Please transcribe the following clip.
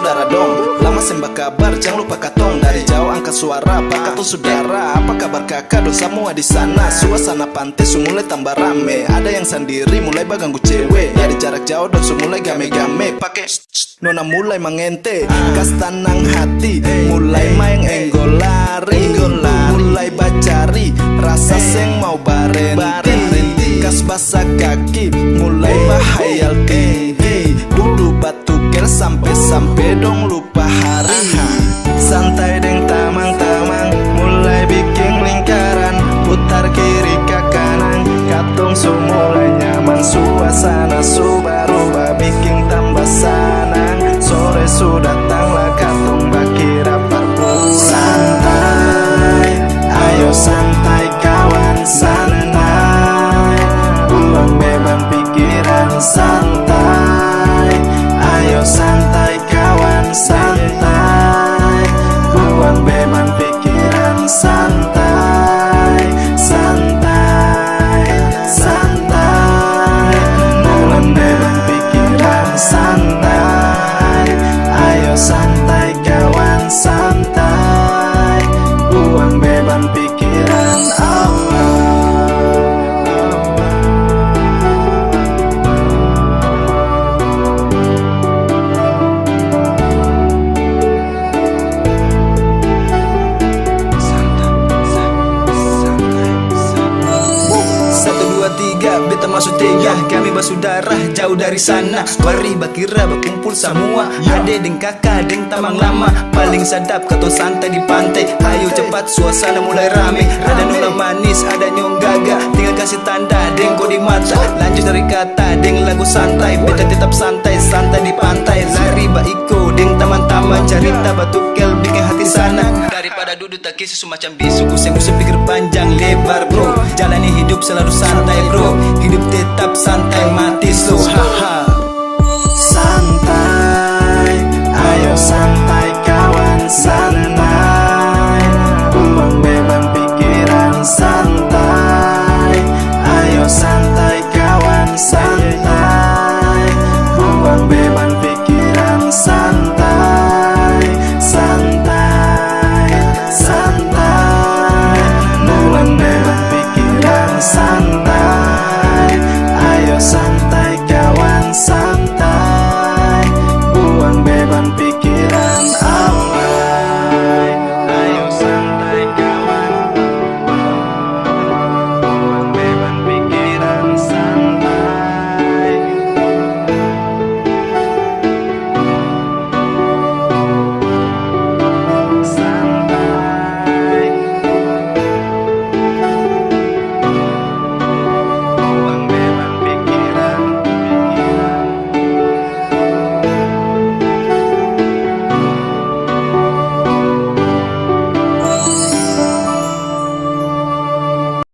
saudara dong. Lama sembah kabar, jangan lupa katong. Dari jauh angkat suara, apakah tuh saudara? Apa kabar kakak dan semua di sana? Suasana pantai mulai tambah rame. Ada yang sendiri mulai baganggu cewek. Dari jarak jauh dan mulai game-game. Pakai nona mulai mengente. Kas tenang hati, mulai main enggolari. Mulai bacari, rasa seng mau barenti. Kas basah kaki, mulai bahayal tinggi. Dulu batu kel sampai dong lupa hari. Santai deng tamang-tamang, mulai bikin lingkaran. Putar kiri ke kanan, katong mulai nyaman. Suasana berubah, bikin tambah sanang. Sore sudah datanglah katong bakira parpun. Santai, ayo santai kawan, santai. Buang beban pikiran, santai. Ayo santai kawan, santai. Buang beban pikiran, santai. Santai, santai. Buang beban pikiran, santai. Ayo santai kawan, santai. Buang beban pikiran, beta masuk tega, kami bersaudara jauh dari sana. Mari bakira berkumpul semua, ade deng kakak deng tamang lama. Paling sadap kato santai di pantai. Ayo cepat suasana mulai rame. Ada nona manis, ada nyong gaga. Tinggal kasih tanda deng kau di mata. Lanjut dari kata deng lagu santai. Beta tetap santai, santai di pantai. Lari baiko deng teman-teman. Cerita batukel bikin hati sana. Daripada duduk tak kisah semacam bisu. Usai pikir panjang lebar bro. Jalani hidup selalu santai bro. Hidup tetap santai,